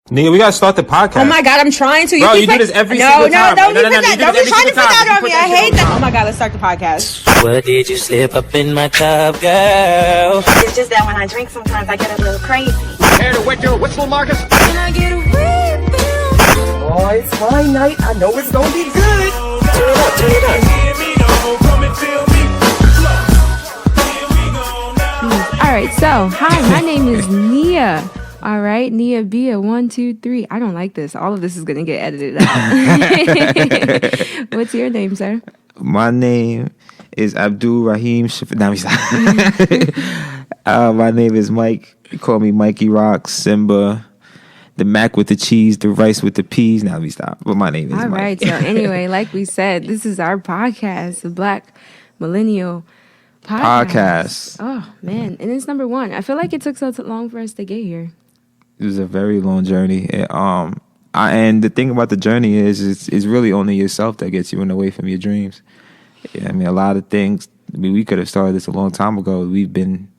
Nigga, we gotta start the podcast. Oh my God, I'm trying to. Bro, you do this every single time. Don't be trying to put that on me. I hate that. Oh my God, let's start the podcast. What did you slip up in my cup, girl? It's just that when I drink, sometimes I get a little crazy. Care to wet your whistle, Marcus? Can I get a refill? Oh, it's my night. I know it's gonna be good. Turn it up, turn it up. All right, so hi, my name is Nia. All right, Nia.Biaa, 1, 2, 3. I don't like this. All of this is gonna get edited out. What's your name, sir? My name is Abdul Rahim. My name is Mike. You call me MikeyBarxxx, Simba, the mac with the cheese, the rice with the peas. Now we stop. But my name is All Mike. right. So anyway, like we said, this is our podcast, the Black Millennial Podcast. Oh man, and it's number 1. I feel like it took so long for us to get here. It was a very long journey. And the thing about the journey is it's really only yourself that gets you away from your dreams. Yeah, I mean, a lot of things. I mean, we could have started this a long time ago. We've been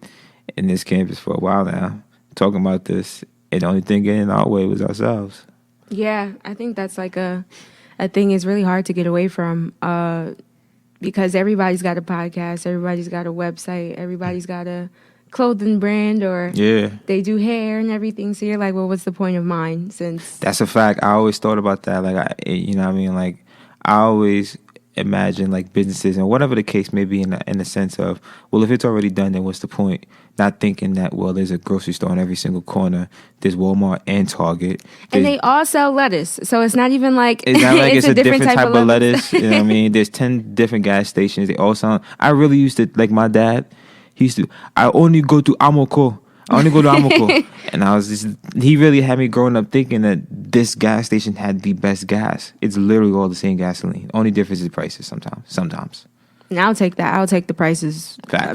in this campus for a while now, talking about this, and the only thing getting in our way was ourselves. Yeah, I think that's like a thing is really hard to get away from because everybody's got a podcast, everybody's got a website, everybody's got a clothing brand, or they do hair and everything. So you're like, well, what's the point of mine? Since that's a fact. I always thought about that. Like, you know what I mean? Like, I always imagine like businesses and whatever the case may be in the sense of, well, if it's already done, then what's the point? Not thinking that, well, there's a grocery store in every single corner. There's Walmart and Target. And they all sell lettuce. So it's not even like it's a different type of lettuce. You know what I mean? There's 10 different gas stations. They all sound. I really used to, like my dad, he used to, I only go to Amoco. And he really had me growing up thinking that this gas station had the best gas. It's literally all the same gasoline. Only difference is prices sometimes. And I'll take that. I'll take the prices. Facts. I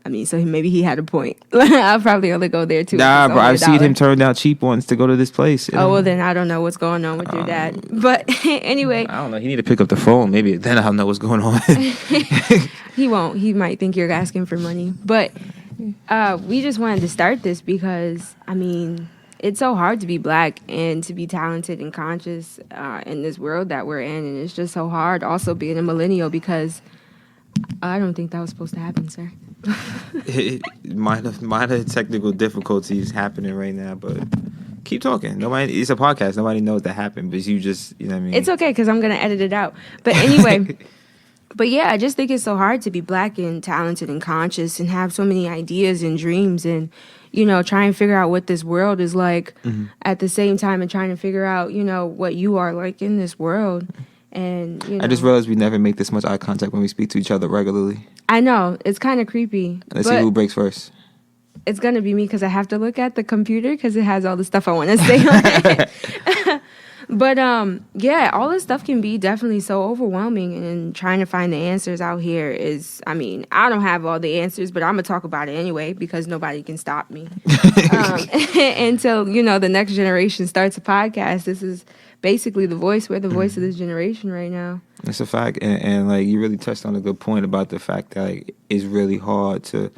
mean, so maybe he had a point. I'll probably only go there too. Nah, bro, I've seen him turn down cheap ones to go to this place. Oh, well, then I don't know what's going on with your dad. But anyway. I don't know. He need to pick up the phone. Maybe then I'll know what's going on. He won't. He might think you're asking for money. But we just wanted to start this because, I mean, it's so hard to be black and to be talented and conscious in this world that we're in. And it's just so hard also being a millennial because I don't think that was supposed to happen, sir. minor technical difficulties happening right now, but keep talking. It's a podcast. Nobody knows that happened, but you just, you know what I mean? It's okay because I'm going to edit it out. But anyway, but yeah, I just think it's so hard to be black and talented and conscious and have so many ideas and dreams and, you know, try and figure out what this world is like at the same time and trying to figure out, you know, what you are like in this world. And, you know, I just realized we never make this much eye contact when we speak to each other regularly. I know. It's kind of creepy. Let's see who breaks first. It's going to be me because I have to look at the computer because it has all the stuff I want to say on it. But, yeah, all this stuff can be definitely so overwhelming. And trying to find the answers out here is, I mean, I don't have all the answers, but I'm going to talk about it anyway because nobody can stop me. Until, you know, the next generation starts a podcast. This is basically the voice. We're the voice of this generation right now. That's a fact. And like, you really touched on a good point about the fact that like, it's really hard to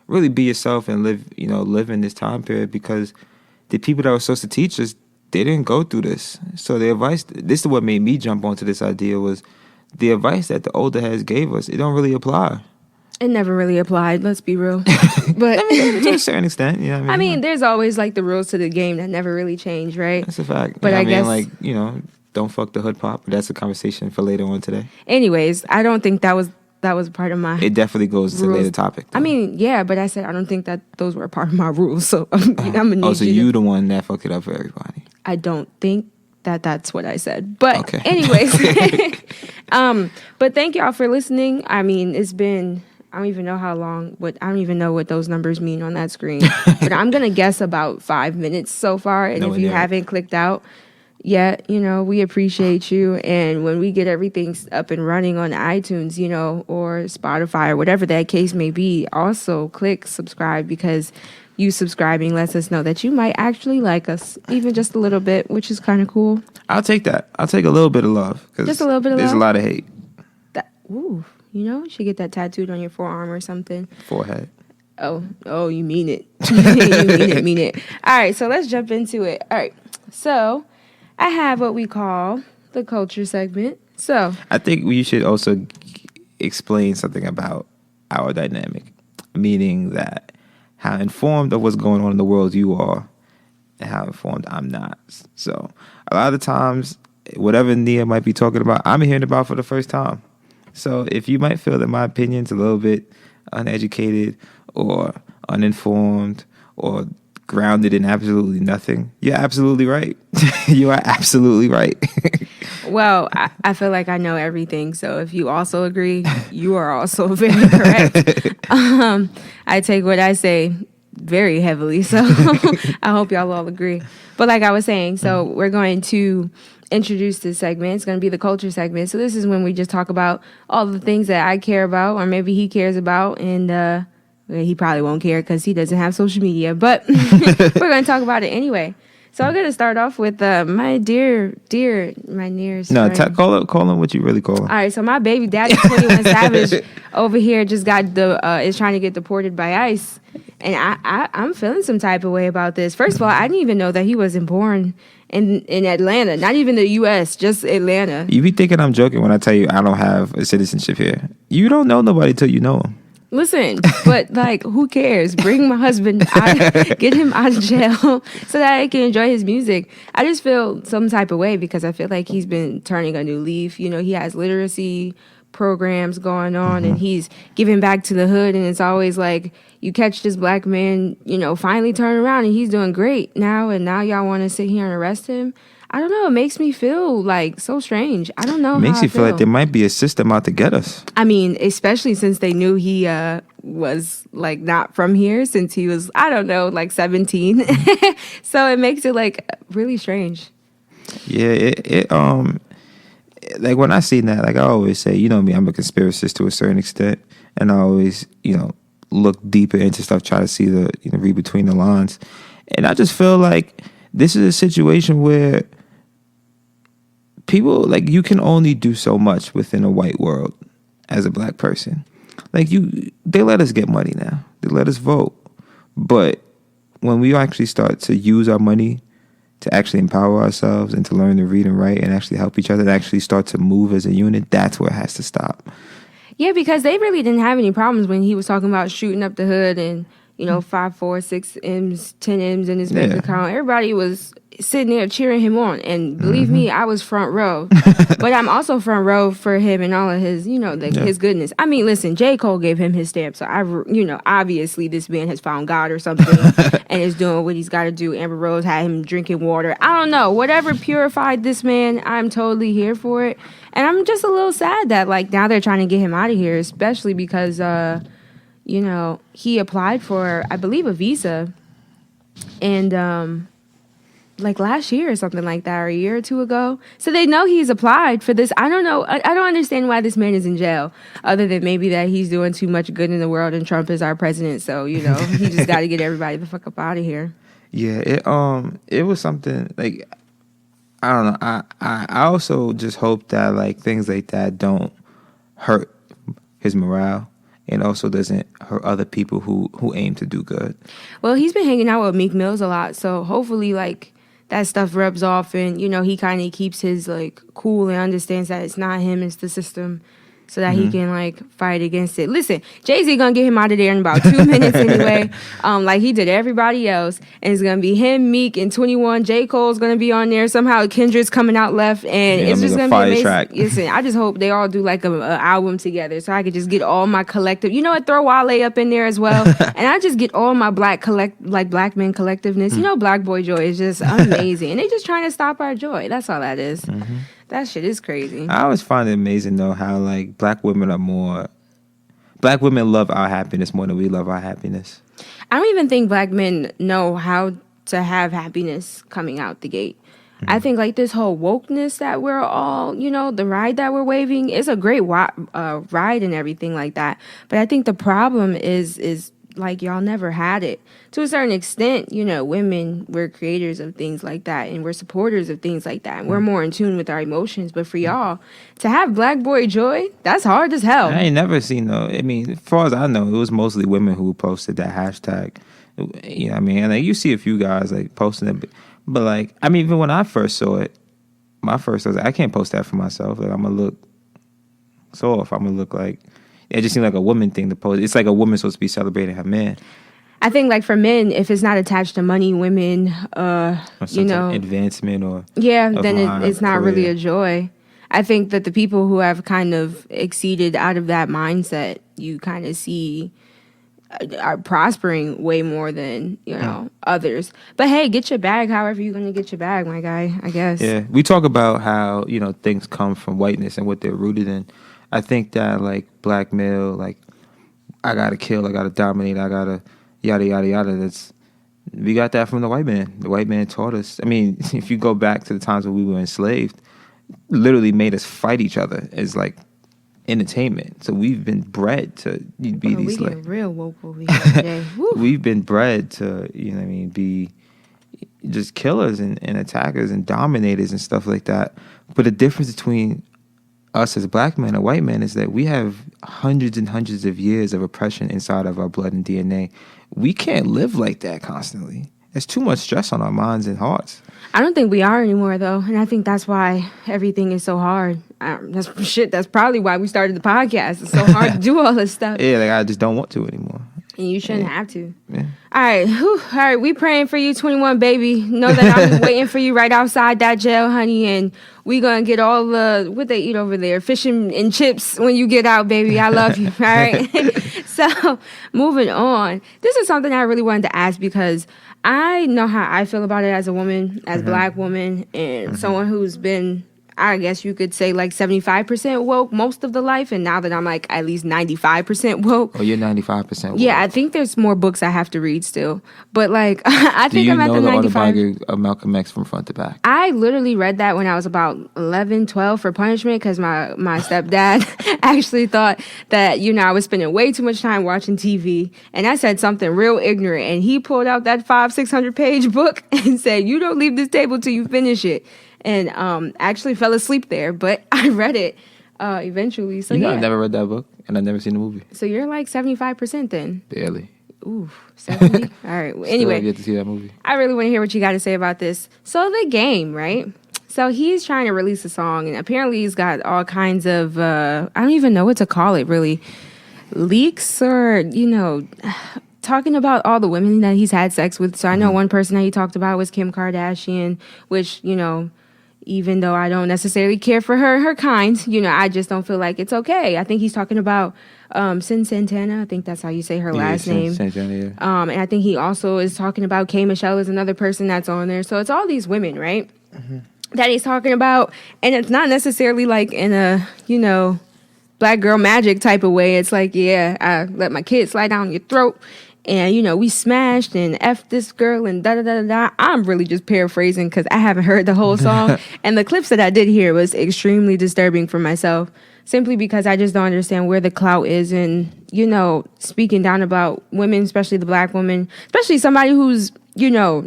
really be yourself and live in this time period because the people that were supposed to teach us, they didn't go through this. So the advice, this is what made me jump onto this idea, was the advice that the older heads gave us, it don't really apply. It never really applied, let's be real. But I mean, to a certain extent, you know what I mean? There's always like the rules to the game that never really change, right? That's a fact. But I guess, like, you know, don't fuck the hood pop. But that's a conversation for later on today. Anyways, I don't think that was part of my. It definitely goes to later topic, though. I mean, yeah, but I said I don't think that those were part of my rules. So I'm gonna need so you the one that fucked it up for everybody. I don't think that's what I said. But okay. Anyways, but thank y'all for listening. I mean, it's been. I don't even know how long. I don't even know what those numbers mean on that screen. But I'm gonna guess about 5 minutes so far. And if you haven't clicked out yet, you know, we appreciate you. And when we get everything up and running on iTunes, you know, or Spotify or whatever that case may be, also click subscribe because you subscribing lets us know that you might actually like us, even just a little bit, which is kind of cool. I'll take that. I'll take a little bit of love. Just a little bit of there's love. There's a lot of hate. Ooh. You know, you should get that tattooed on your forearm or something. Forehead. Oh, you mean it. You mean it. All right, so let's jump into it. All right, so I have what we call the culture segment. So I think we should also explain something about our dynamic, meaning that how informed of what's going on in the world you are and how informed I'm not. So a lot of the times, whatever Nia might be talking about, I'm hearing about for the first time. So if you might feel that my opinion's a little bit uneducated or uninformed or grounded in absolutely nothing, you're absolutely right. You are absolutely right. well, I feel like I know everything. So if you also agree, you are also very correct. I take what I say very heavily. So I hope y'all all agree. But like I was saying, so we're going to introduce this segment. It's going to be the culture segment. So this is when we just talk about all the things that I care about or maybe he cares about. And he probably won't care because he doesn't have social media. But we're going to talk about it anyway. So I'm going to start off with my nearest friend. Call him what you really call him. All right, so my baby daddy, 21 Savage, over here just got is trying to get deported by ICE. And I'm feeling some type of way about this. First of all, I didn't even know that he wasn't born in Atlanta. Not even the U.S., just Atlanta. You be thinking I'm joking when I tell you I don't have a citizenship here. You don't know nobody till you know him. Listen, but like, who cares? Bring my husband get him out of jail so that I can enjoy his music. I just feel some type of way because I feel like he's been turning a new leaf. You know, he has literacy programs going on and he's giving back to the hood. And it's always like you catch this black man, you know, finally turn around and he's doing great now. And now y'all want to sit here and arrest him. I don't know. It makes me feel like so strange. I don't know. It makes you feel like there might be a system out to get us. I mean, especially since they knew he was like not from here since he was, I don't know, like 17. So it makes it like really strange. Yeah, it like when I see that, like I always say, you know me, I'm a conspiracist to a certain extent, and I always, you know, look deeper into stuff, try to see the, you know, read between the lines, and I just feel like this is a situation where people, like, you can only do so much within a white world as a black person. Like, they let us get money now. They let us vote. But when we actually start to use our money to actually empower ourselves and to learn to read and write and actually help each other and actually start to move as a unit, that's where it has to stop. Yeah, because they really didn't have any problems when he was talking about shooting up the hood and, you know, 5, 4, 6 M's, 10 M's in his bank account. Everybody was sitting there cheering him on. And believe me, I was front row. But I'm also front row for him and all of his, you know, his goodness. I mean, listen, J. Cole gave him his stamp. So, you know, obviously this man has found God or something and is doing what he's got to do. Amber Rose had him drinking water. I don't know. Whatever purified this man, I'm totally here for it. And I'm just a little sad that, like, now they're trying to get him out of here, especially because, you know, he applied for, I believe, a visa. And, like last year or something like that, or a year or two ago. So they know he's applied for this. I don't know. I don't understand why this man is in jail, other than maybe that he's doing too much good in the world and Trump is our president. So, you know, he just got to get everybody the fuck up out of here. Yeah, it was something like, I don't know. I also just hope that like things like that don't hurt his morale. And also doesn't hurt other people who aim to do good. Well, he's been hanging out with Meek Mills a lot, so hopefully, like, that stuff rubs off, and, you know, he kind of keeps his, like, cool and understands that it's not him, it's the system, so that he can, like, fight against it. Listen, Jay-Z gonna get him out of there in about 2 minutes anyway, like he did everybody else, and it's gonna be him, Meek, and 21. J. Cole's gonna be on there. Somehow Kendrick's coming out left, and it's just gonna be amazing. Track. Listen, I just hope they all do, like, a album together, so I could just get all my collective, you know what, throw Wale up in there as well, and I just get all my black men collectiveness. You know, Black Boy Joy is just amazing, and they just trying to stop our joy. That's all that is. That shit is crazy. I always find it amazing, though, how, like, black women love our happiness more than we love our happiness. I don't even think black men know how to have happiness coming out the gate. I think, like, this whole wokeness that we're all, you know, the ride that we're waving, is a great ride and everything like that. But I think the problem is like y'all never had it. To a certain extent, you know, women, we're creators of things like that, and we're supporters of things like that, and we're more in tune with our emotions. But for y'all to have Black Boy Joy, that's hard as hell. I ain't never seen no. I mean, as far as I know, it was mostly women who posted that hashtag. You know what I mean? And like, you see a few guys like posting it, but like, I mean, even when I first saw it, my first was I can't post that for myself. Like, I'm gonna look soft. I'm gonna look like it just seemed like a woman thing to post. It's like a woman supposed to be celebrating her man. I think like for men, if it's not attached to money, women, you know, advancement or then it's not really a joy. I think that the people who have kind of exceeded out of that mindset, you kind of see are prospering way more than, you know, others. But hey, get your bag however you're going to get your bag, my guy, I guess. Yeah, we talk about how, you know, things come from whiteness and what they're rooted in. I think that, like, black male, like, I got to kill, I got to dominate, I got to yada, yada, yada. We got that from the white man. The white man taught us. I mean, if you go back to the times when we were enslaved, literally made us fight each other as, like, entertainment. So we've been bred to be these, like, real woke over here today. We've been bred to, you know what I mean, be just killers and attackers and dominators and stuff like that. But the difference between us as black men and white men is that we have hundreds and hundreds of years of oppression inside of our blood and DNA. We can't live like that constantly. There's too much stress on our minds and hearts. I don't think we are anymore, though. And I think that's why everything is so hard. That's probably why we started the podcast. It's so hard to do all this stuff. Yeah, like I just don't want to anymore. And you shouldn't have to. Yeah. All right. Whew. All right. We praying for you, 21 baby. Know that I'm waiting for you right outside that jail, honey. And we going to get all the, what they eat over there, fish and chips when you get out, baby. I love you. All right. So moving on. This is something I really wanted to ask because I know how I feel about it as a woman, as a black woman, and someone who's been, I guess you could say, like 75% woke most of the life. And now that I'm like at least 95% woke. Oh, you're 95% woke. Yeah, I think there's more books I have to read still. But like, I think I'm at the 95. Do you know the autobiography of Malcolm X from front to back? I literally read that when I was about 11, 12 for punishment because my stepdad actually thought that, you know, I was spending way too much time watching TV. And I said something real ignorant. And he pulled out that 500-600 page book and said, you don't leave this table till you finish it. And actually fell asleep there, but I read it eventually. So I've never read that book, and I've never seen the movie. So you're like 75% then. Barely. Ooh, 70. All right. Well, anyway, I get to see that movie. I really want to hear what you got to say about this. So The Game, right? So he's trying to release a song, and apparently he's got all kinds of I don't even know what to call it, really, leaks or talking about all the women that he's had sex with. So I know one person that he talked about was Kim Kardashian, which even though I don't necessarily care for her kind, I just don't feel like it's okay. I think he's talking about Sin Santana. I think that's how you say her last name. Santana, yeah. And I think he also is talking about K. Michelle is another person that's on there. So it's all these women, right? That he's talking about. And it's not necessarily like in a, black girl magic type of way. It's like, yeah, I let my kid slide down your throat. And, we smashed and F this girl and da-da-da-da-da. I'm really just paraphrasing because I haven't heard the whole song. And the clips that I did hear was extremely disturbing for myself simply because I just don't understand where the clout is in, speaking down about women, especially the black woman, especially somebody who's,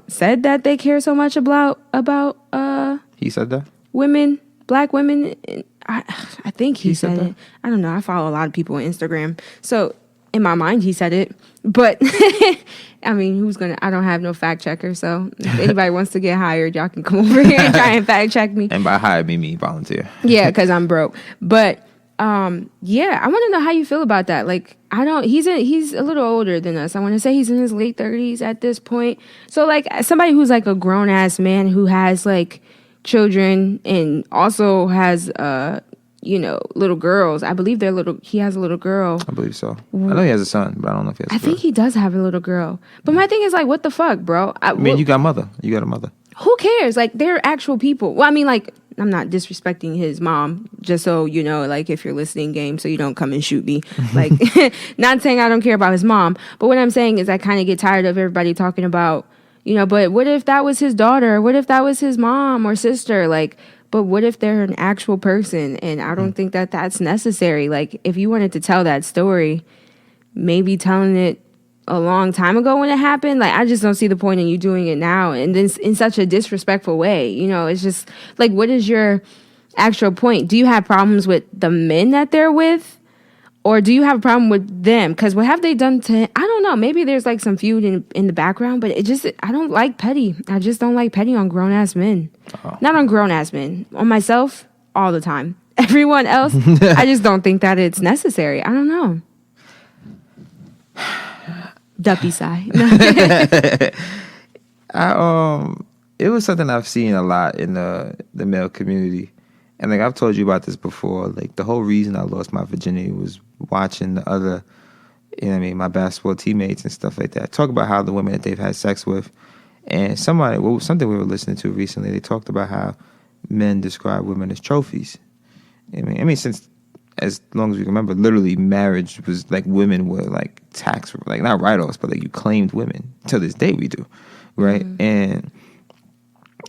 said that they care so much about He said that? Women, black women. I think he said it. I don't know. I follow a lot of people on Instagram. So in my mind, he said it. But, I mean, I don't have no fact checker. So if anybody wants to get hired, y'all can come over here and try and fact check me. And by hired, me volunteer. Yeah, because I'm broke. But, I want to know how you feel about that. Like, he's a little older than us. I want to say he's in his late 30s at this point. So, like, somebody who's like a grown-ass man who has, like, children and also has, little girls. I believe he has a little girl. I believe so. I know he has a son, but I don't know if he has a girl. I think he does have a little girl. But my thing is, like, what the fuck, bro? You got a mother. You got a mother. Who cares? Like, they're actual people. Well, I mean, like, I'm not disrespecting his mom, just so you know, like, if you're listening, game, so you don't come and shoot me. Like, not saying I don't care about his mom, but what I'm saying is I kind of get tired of everybody talking about, but what if that was his daughter? What if that was his mom or sister? Like, but what if they're an actual person? And I don't think that that's necessary. Like, if you wanted to tell that story, maybe telling it a long time ago when it happened. Like, I just don't see the point in you doing it now, and then in such a disrespectful way. You know, it's just like, what is your actual point? Do you have problems with the men that they're with, or do you have a problem with them? Because what have they done to him? I don't know. Maybe there's like some feud in the background, but I don't like petty. I just don't like petty on grown ass men. Not on grown ass men. On myself, all the time. Everyone else, I just don't think that it's necessary. I don't know. Duppy sigh. It was something I've seen a lot in the male community. And like I've told you about this before, like the whole reason I lost my virginity was watching the other, you know what I mean, my basketball teammates and stuff like that talk about how the women that they've had sex with. And something we were listening to recently, they talked about how men describe women as trophies. I mean, since as long as we remember, literally marriage was like, women were like tax, like not write-offs, but like you claimed women. To this day we do, right? Mm-hmm. And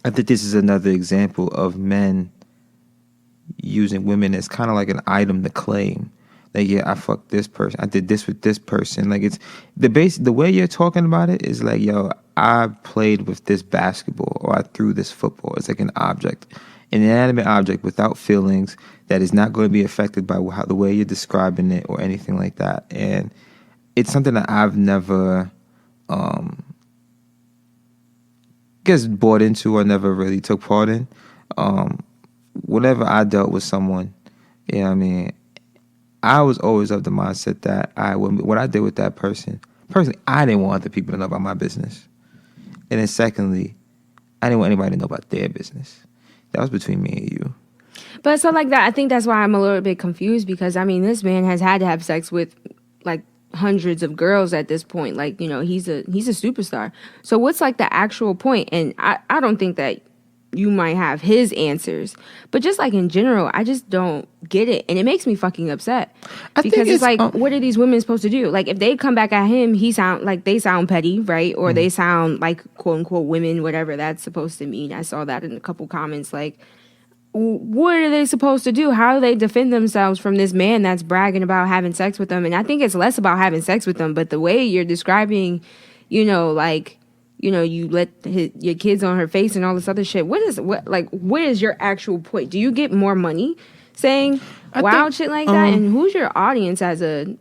I think this is another example of men using women as kind of like an item to claim. Like, yeah, I fucked this person, I did this with this person. Like, it's the way you're talking about it is like, yo, I played with this basketball or I threw this football. It's like an object, an inanimate object without feelings that is not going to be affected by the way you're describing it or anything like that. And it's something that I've never bought into or never really took part in. Whenever I dealt with someone, you know what I mean, I was always of the mindset that what I did with that person, personally, I didn't want other people to know about my business. And then secondly, I didn't want anybody to know about their business. That was between me and you. But so like that, I think that's why I'm a little bit confused, because I mean, this man has had to have sex with like hundreds of girls at this point. Like, you know, he's a superstar. So what's like the actual point? And I don't think that you might have his answers, but just like in general, I just don't get it, and it makes me fucking upset because it's like, what are these women supposed to do? Like, if they come back at him, they sound petty, right? Or they sound like quote unquote women, whatever that's supposed to mean. I saw that in a couple comments. Like, what are they supposed to do? How do they defend themselves from this man that's bragging about having sex with them? And I think it's less about having sex with them, but the way you're describing, you know, like, you know, you let your kids on her face and all this other shit. What is your actual point? Do you get more money saying wild shit like that? And who's your audience as a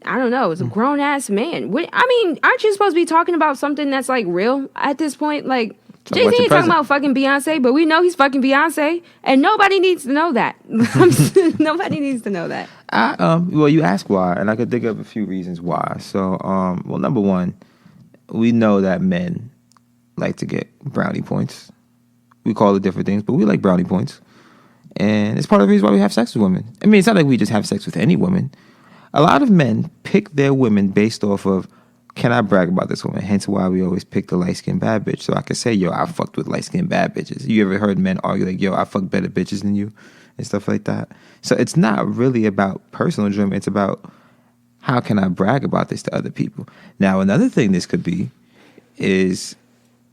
grown ass man? I mean, aren't you supposed to be talking about something that's like real at this point? Like, Jay-Z ain't talking about fucking Beyonce, but we know he's fucking Beyonce, and nobody needs to know that. Nobody needs to know that. Well, you ask why, and I could think of a few reasons why. So, well, number one, we know that men like to get brownie points. We call it different things, but we like brownie points. And it's part of the reason why we have sex with women. I mean, it's not like we just have sex with any woman. A lot of men pick their women based off of, can I brag about this woman? Hence why we always pick the light-skinned bad bitch. So I can say, yo, I fucked with light-skinned bad bitches. You ever heard men argue like, yo, I fucked better bitches than you? And stuff like that. So it's not really about personal enjoyment. It's about, how can I brag about this to other people? Now, another thing this could be is,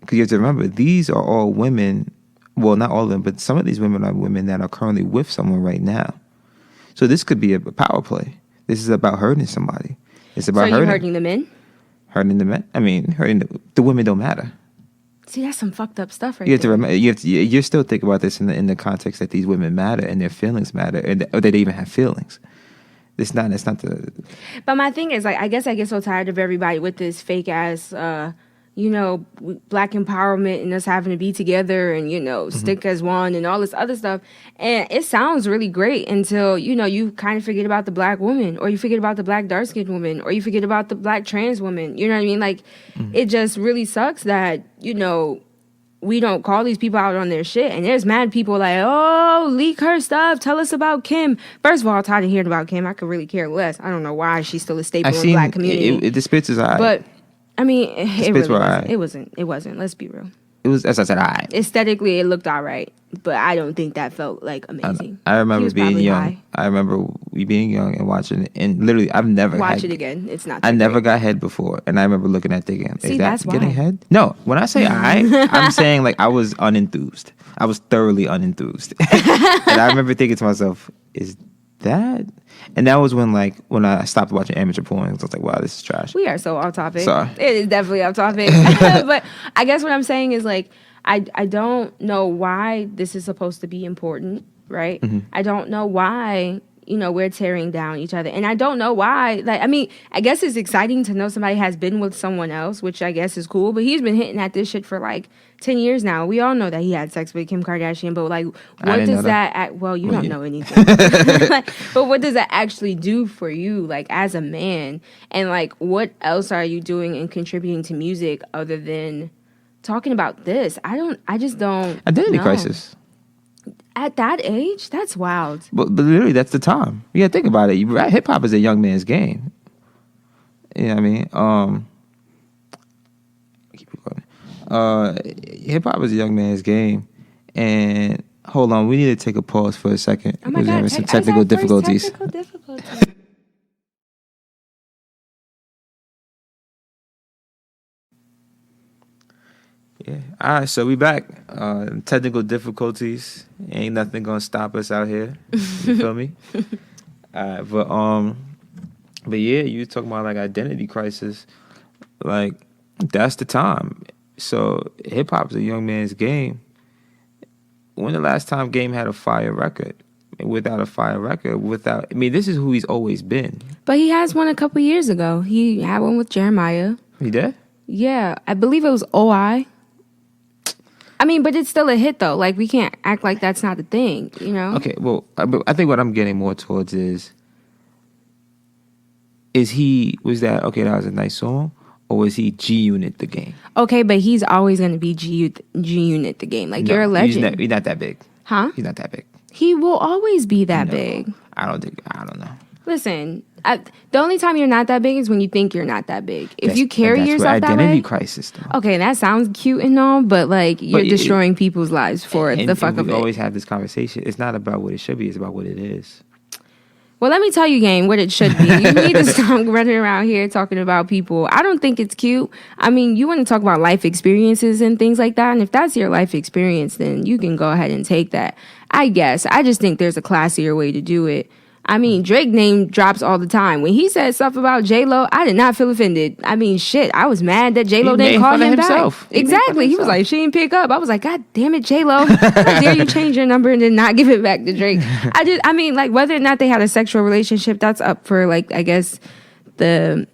because you have to remember, these are all women, well, not all of them, but some of these women are women that are currently with someone right now. So this could be a power play. This is about hurting somebody. It's about hurting the men? Hurting the men? I mean, hurting the women don't matter. See, that's some fucked up stuff right there. You have to remember, you're still thinking about this in the context that these women matter and their feelings matter, or that they even have feelings. It's not the... But my thing is, like, I guess I get so tired of everybody with this fake ass, you know, black empowerment and us having to be together and, you know, stick as one and all this other stuff. And it sounds really great until, you know, you kind of forget about the black woman, or you forget about the black dark-skinned woman, or you forget about the black trans woman. You know what I mean? Like, it just really sucks that, you know, we don't call these people out on their shit. And there's mad people like, oh, leak her stuff. Tell us about Kim. First of all, I'm tired of hearing about Kim. I could really care less. I don't know why she's still a staple in the black community. The spits is alright. But, I mean, it really wasn't. It wasn't. Let's be real. It was, as I said, alright. Aesthetically, it looked alright. But I don't think that felt, like, amazing. I remember being young. High. I remember we being young and watching it. And literally, I've never Watch it again. It's not I never got head before. And I remember looking at the game. See, is that's that getting why. head? No. When I say I'm saying, like, I was unenthused. I was thoroughly unenthused. And I remember thinking to myself, is that. And that was when I stopped watching amateur porn. I was like, wow, this is trash. We are so off topic. Sorry. It is definitely off topic. But I guess what I'm saying is like, I don't know why this is supposed to be important, right? Mm-hmm. I don't know why, we're tearing down each other. And I don't know why, I guess it's exciting to know somebody has been with someone else, which I guess is cool, but he's been hitting at this shit for 10 years now. We all know that he had sex with Kim Kardashian, but what does that well, you don't know anything. But what does that actually do for you, as a man? And what else are you doing and contributing to music other than talking about this? I just don't Identity know. crisis. At that age? That's wild. But literally, that's the time. You gotta think about it. Hip hop is a young man's game. You know what I mean? Keep recording. Hip hop is a young man's game. And hold on, we need to take a pause for a second. Oh my We're God, having some technical difficulties. Yeah. All right, so we back. Technical difficulties. Ain't nothing gonna stop us out here. You feel me? All right, but yeah, you were talking about identity crisis. That's the time. So hip hop is a young man's game. When the last time Game had a fire record? Without a fire record, this is who he's always been. But he has one a couple years ago. He had one with Jeremiah. He did? Yeah, I believe it was OI. But it's still a hit though. We can't act like that's not a thing, Okay, well, I think what I'm getting more towards was that was a nice song, or was he G-Unit the game? Okay, but he's always going to be G-Unit the game. You're a legend. He's not that big. Huh? He's not that big. He will always be that big. I don't know. Listen, the only time you're not that big is when you think you're not that big. If you carry yourself that way. Identity crisis, though. Okay, that sounds cute and all, but you're destroying people's lives for the fuck of it. We always have this conversation. It's not about what it should be. It's about what it is. Well, let me tell you, gang, what it should be. You need to stop running around here talking about people. I don't think it's cute. You want to talk about life experiences and things like that, and if that's your life experience, then you can go ahead and take that. I guess. I just think there's a classier way to do it. Drake name drops all the time. When he said stuff about J-Lo, I did not feel offended. Shit, I was mad that J-Lo didn't call him back. Exactly. He was like, she didn't pick up. I was like, God damn it, J-Lo. How dare you change your number and then not give it back to Drake? Whether or not they had a sexual relationship, that's up for, I guess, the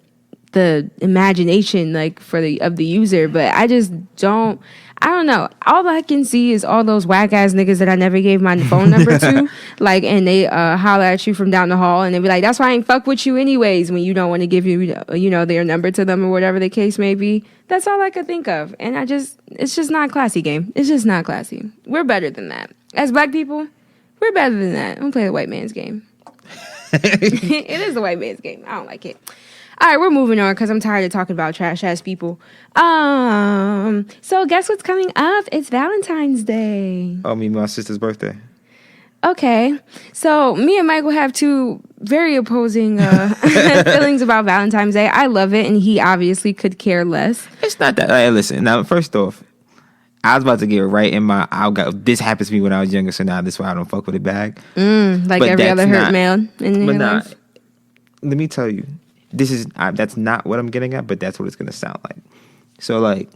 imagination, of the user. But I just don't... I don't know. All I can see is all those whack ass niggas that I never gave my phone number to, and they holler at you from down the hall, and they be like, "That's why I ain't fuck with you anyways." When you don't want to give you, their number to them or whatever the case may be. That's all I could think of, and it's just not classy, game. It's just not classy. We're better than that. As black people, we're better than that. Don't play the white man's game. It is the white man's game. I don't like it. All right, we're moving on because I'm tired of talking about trash ass people. So guess what's coming up? It's Valentine's Day. Oh, my sister's birthday. Okay, so me and Michael have two very opposing feelings about Valentine's Day. I love it, and he obviously could care less. It's not that. Listen, now first off, I was about to get right in my. This happened to me when I was younger, so now this is why I don't fuck with it back. But every other hurt male in your life. Let me tell you. That's not what I'm getting at, but that's what it's gonna sound like. So the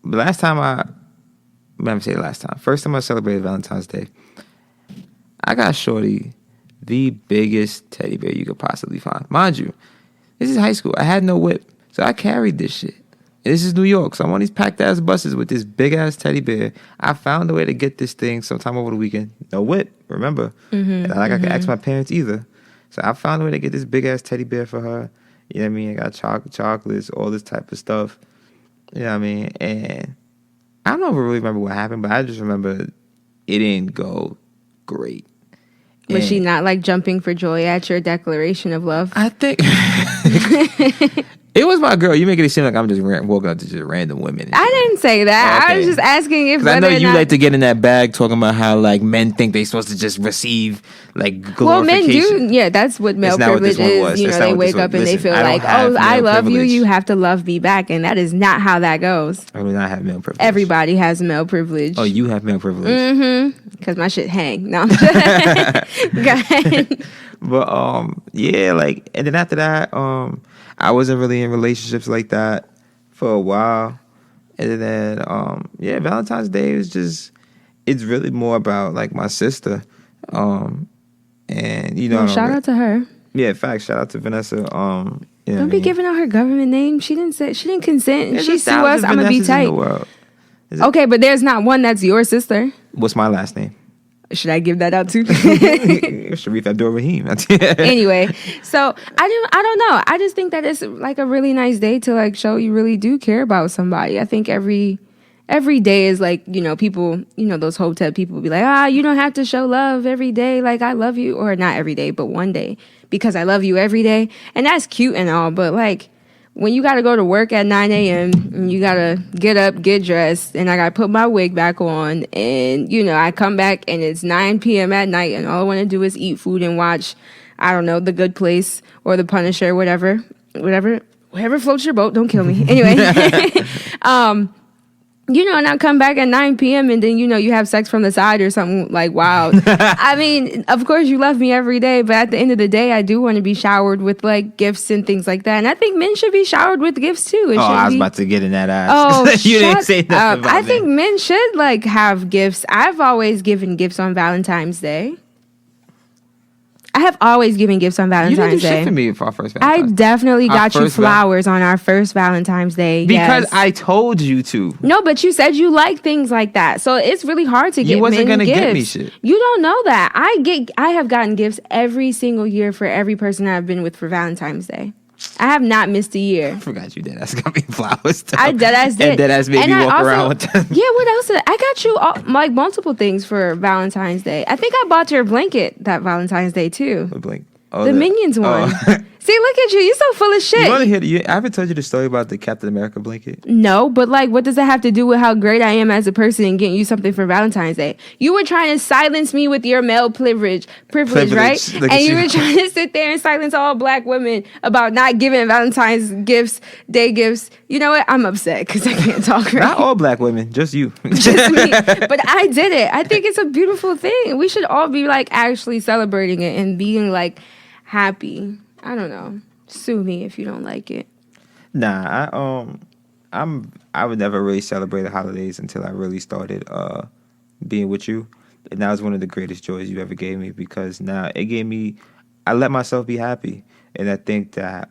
last time first time I celebrated Valentine's Day, I got shorty the biggest teddy bear you could possibly find. Mind you, this is high school. I had no whip, so I carried this shit. And this is New York, so I'm on these packed ass buses with this big ass teddy bear. I found a way to get this thing sometime over the weekend. No whip, remember? And I could ask my parents either. So I found a way to get this big-ass teddy bear for her. You know what I mean? I got chocolates, all this type of stuff. You know what I mean? And I don't really remember what happened, but I just remember it didn't go great. Was she not, jumping for joy at your declaration of love? I think... It was my girl. You making it seem like I'm just walking up to just random women. I didn't say that. Okay. I was just asking if I know whether or you not, like to get in that bag talking about how like men think they supposed to just receive like well, men glorification. do. Yeah, that's what male That's not what privilege this one is. was. You That's know, not they what this wake up was. and they Listen, feel I don't like, have oh, I male love you. privilege. You have to love me back, and that is not how that goes. I do not have male privilege. Everybody has male privilege. Oh, you have male privilege. Mm-hmm. Because my shit hang. No. Go ahead. But yeah, like, and then after that, I wasn't really in relationships like that for a while. And then yeah, Valentine's Day was just, it's really more about like my sister. And you know, Well, shout out to her. Yeah, facts. Shout out to Vanessa. Don't be giving out her government name. She didn't consent. There's She sue us. I'm gonna be Vanessas in tight. the world. Okay, but there's not one that's your sister. What's my last name? Should I give that out too? Sharif Abdul Rahim. Anyway, so I don't know. I just think that it's like a really nice day to like show you really do care about somebody. I think every day is like, you know, people, you know, those hotel people be like, you don't have to show love every day. Like, I love you, or not every day, but one day, because I love you every day. And that's cute and all, but like, when you got to go to work at 9 a.m. and you got to get up, get dressed, and I got to put my wig back on, and, you know, I come back and it's 9 p.m. at night, and all I want to do is eat food and watch, I don't know, The Good Place or The Punisher, whatever floats your boat. Don't kill me. Anyway, you know, and I come back at 9 p.m. and then, you know, you have sex from the side or something like, wow. I mean, of course you love me every day, but at the end of the day, I do want to be showered with like gifts and things like that. And I think men should be showered with gifts too. I was about to get in that ass. Oh, you didn't say nothing about I think men should like have gifts. I've always given gifts on Valentine's Day. I have always given gifts on Valentine's You didn't do Day. shit for me for our first I Valentine's. definitely got you first flowers on our first Valentine's Day. Because yes. I told you to. No, but you said you like things like that, so it's really hard to get. You wasn't men gonna gifts. get me shit. You don't know that. I have gotten gifts every single year for every person I've been with for Valentine's Day. I have not missed a year. I forgot you dead ass got me flowers. Though. I dead ass did. And dead ass made And me I walk also, around with them. Yeah, what else? I got you like multiple things for Valentine's Day. I think I bought your blanket that Valentine's Day too. Blink. The Minions one. See, look at you. You're so full of shit. You want to hear? I haven't told you the story about the Captain America blanket. No, but like, what does that have to do with how great I am as a person and getting you something for Valentine's Day? You were trying to silence me with your male privilege, right? Look And at you you. were trying to sit there and silence all black women about not giving Valentine's Day gifts. You know what? I'm upset because I can't talk right. Not all black women, just you. Just me. But I did it. I think it's a beautiful thing. We should all be like actually celebrating it and being like happy. I don't know. Sue me if you don't like it. Nah, I would never really celebrate the holidays until I really started being with you. And that was one of the greatest joys you ever gave me, because now it gave me, I let myself be happy. And I think that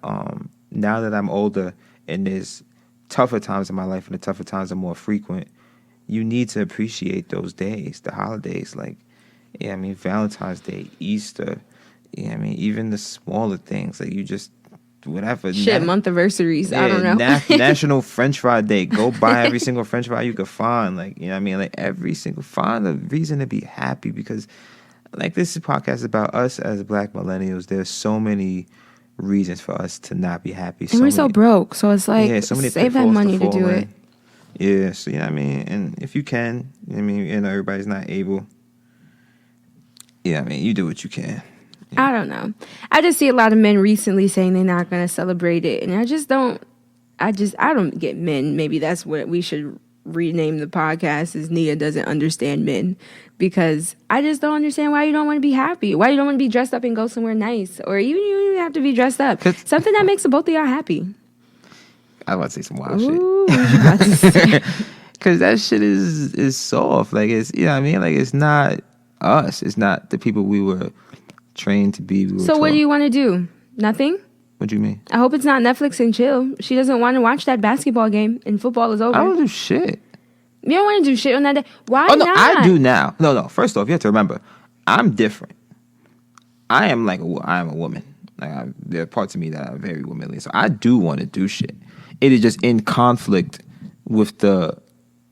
now that I'm older and there's tougher times in my life and the tougher times are more frequent, you need to appreciate those days, the holidays. Like, yeah, I mean, Valentine's Day, Easter, yeah, I mean, even the smaller things, like you just, whatever. Shit, month anniversaries. I don't know. National French Fry Day. Go buy every single French fry you could find. Like, you know what I mean? Like find a reason to be happy, because like this podcast is about us as black millennials. There's so many reasons for us to not be happy. And we're so broke. So it's like, so many save that pitfalls money to fall do in. it. Yeah, so you know what I mean? And if you can, I mean, you know, everybody's not able. Yeah, I mean, you do what you can. I don't know. I just see a lot of men recently saying they're not going to celebrate it. And I don't get men. Maybe that's what we should rename the podcast, is Nia Doesn't Understand Men. Because I just don't understand why you don't want to be happy. Why you don't want to be dressed up and go somewhere nice. Or even you don't even have to be dressed up. Something that makes the both of y'all happy. I was about to say some wild Ooh, shit. what you about to say? Because that shit is soft. Like, it's, you know what I mean? Like, it's not us. It's not the people we were trained to be. So what do you want to do? Nothing? What do you mean? I hope it's not Netflix and chill. She doesn't want to watch that basketball game and football is over. I don't do shit. You don't want to do shit on that day? Why Oh, no, not? I do now. No. First off, you have to remember, I'm different. I am a woman. Like, there are parts of me that are very womanly. So I do want to do shit. It is just in conflict with the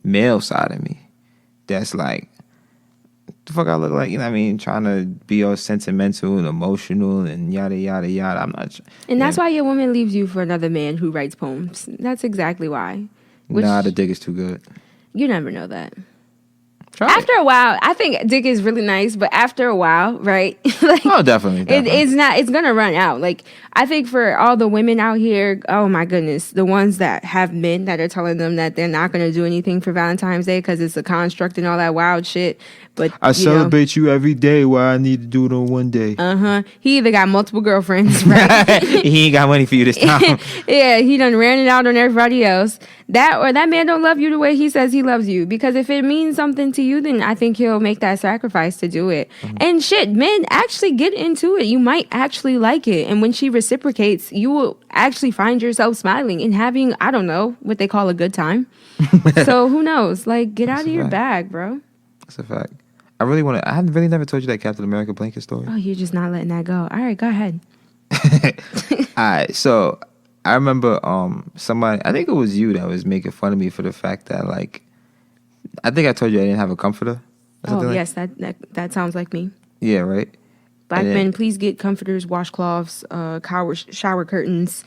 male side of me. That's like, the fuck I look like? You know what I mean? Trying to be all sentimental and emotional and yada yada yada. I'm not. And that's why your woman leaves you for another man who writes poems. That's exactly why. Nah, the dick is too good. You never know that. After a while, I think dick is really nice, but after a while, right? Like, oh, definitely. It's gonna run out. Like, I think for all the women out here, oh my goodness, the ones that have men that are telling them that they're not gonna do anything for Valentine's Day because it's a construct and all that wild shit. But I celebrate you every day. Why I need to do it on one day? He either got multiple girlfriends, right? He ain't got money for you this time. Yeah, he done ran it out on everybody else. That man don't love you the way he says he loves you. Because if it means something to you, then I think he'll make that sacrifice to do it. And shit, men actually get into it. You might actually like it. And when she reciprocates, you will actually find yourself smiling and having, I don't know, what they call a good time. So who knows? Like, get out of your bag, bro. That's a fact. I really want to. I have really never told you that Captain America blanket story. Oh, you're just not letting that go. All right, go ahead. All right, so I remember somebody, I think it was you, that was making fun of me for the fact that, like, I think I told you I didn't have a comforter. Oh, yes, that sounds like me. Yeah, right? Black men, please get comforters, washcloths, shower curtains,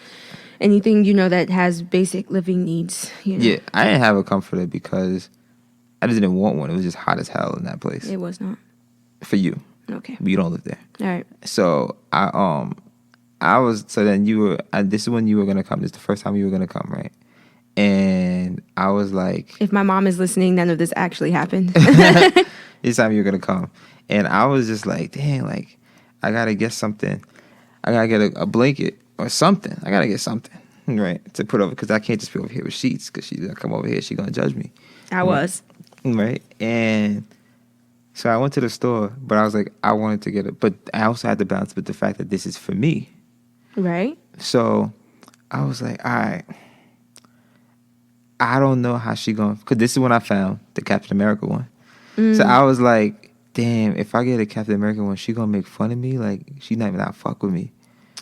anything, that has basic living needs. Yeah, I didn't have a comforter because I just didn't want one. It was just hot as hell in that place. It was not. For you. Okay. But you don't live there. All right. So then you were, this is when you were going to come. This is the first time you were going to come, right? And I was like... If my mom is listening, none of this actually happened. This time you were going to come. And I was just like, damn, like, I got to get something. I got to get a blanket or something. I got to get something, right, to put over. Because I can't just be over here with sheets. Because she's going to come over here. She's going to judge me. I was. Right? And so I went to the store. But I was like, I wanted to get it. But I also had to balance with the fact that this is for me. Right. So I was like, all right. I don't know how she going. Because this is when I found the Captain America one. So I was like, damn, if I get a Captain America one, she gonna make fun of me? Like, she not even not fuck with me.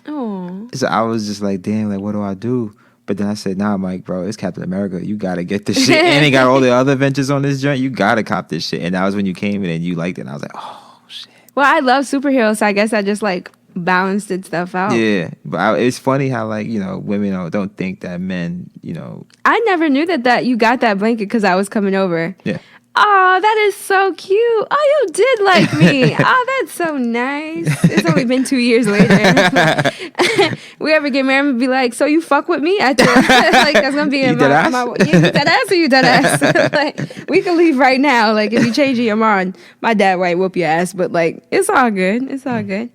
Oh. So I was just like, damn, like, what do I do? But then I said, nah, Mike, bro, it's Captain America. You gotta get this shit. And they got all the other adventures on this joint. You gotta cop this shit. And that was when you came in and you liked it. And I was like, oh, shit. Well, I love superheroes, so I guess I just, like, balanced it stuff out. Yeah. But it's funny how, like, women don't think that men, I never knew that you got that blanket because I was coming over. Yeah. Oh, that is so cute. Oh, you did like me. Oh, that's so nice. It's only been 2 years later. We ever get married and be like, so you fuck with me? Like, that's going to be in my... You dead ass or you dead ass? Like, we can leave right now. Like, if you change your mind, my dad might whoop your ass. But, like, it's all good. It's all good.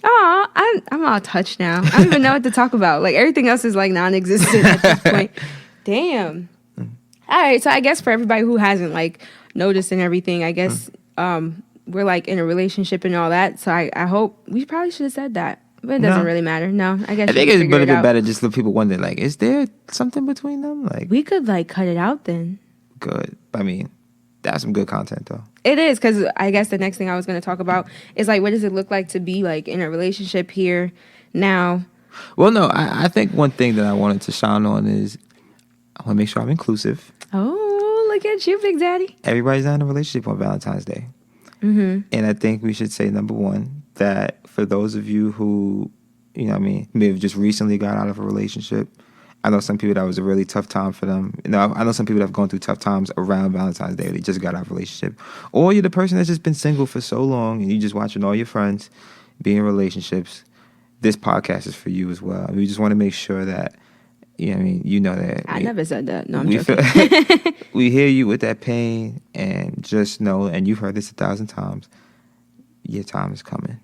Oh, I'm all touched now. I don't even know what to talk about. Like, everything else is, like, non-existent at this point. Damn. All right, so I guess for everybody who hasn't, like, noticed and everything, I guess we're, like, in a relationship and all that. So I hope... We probably should have said that. But it doesn't really matter. No, I guess I think it's a little bit better just let people wonder, like, is there something between them? Like, we could, like, cut it out then. Good. I mean, that's some good content, though. It is, because I guess the next thing I was going to talk about is, like, what does it look like to be, like, in a relationship here now? Well, no, I think one thing that I wanted to shine on is I want to make sure I'm inclusive. Oh, look at you, Big Daddy. Everybody's not in a relationship on Valentine's Day. Mm-hmm. And I think we should say, number one, that for those of you who, may have just recently got out of a relationship, I know some people that was a really tough time for them. I know some people that have gone through tough times around Valentine's Day. They just got out of a relationship. Or you're the person that's just been single for so long and you're just watching all your friends be in relationships. This podcast is for you as well. We just want to make sure that, that. I never said that. No, I'm joking. We hear you with that pain, and just know, and you've heard this 1,000 times, your time is coming.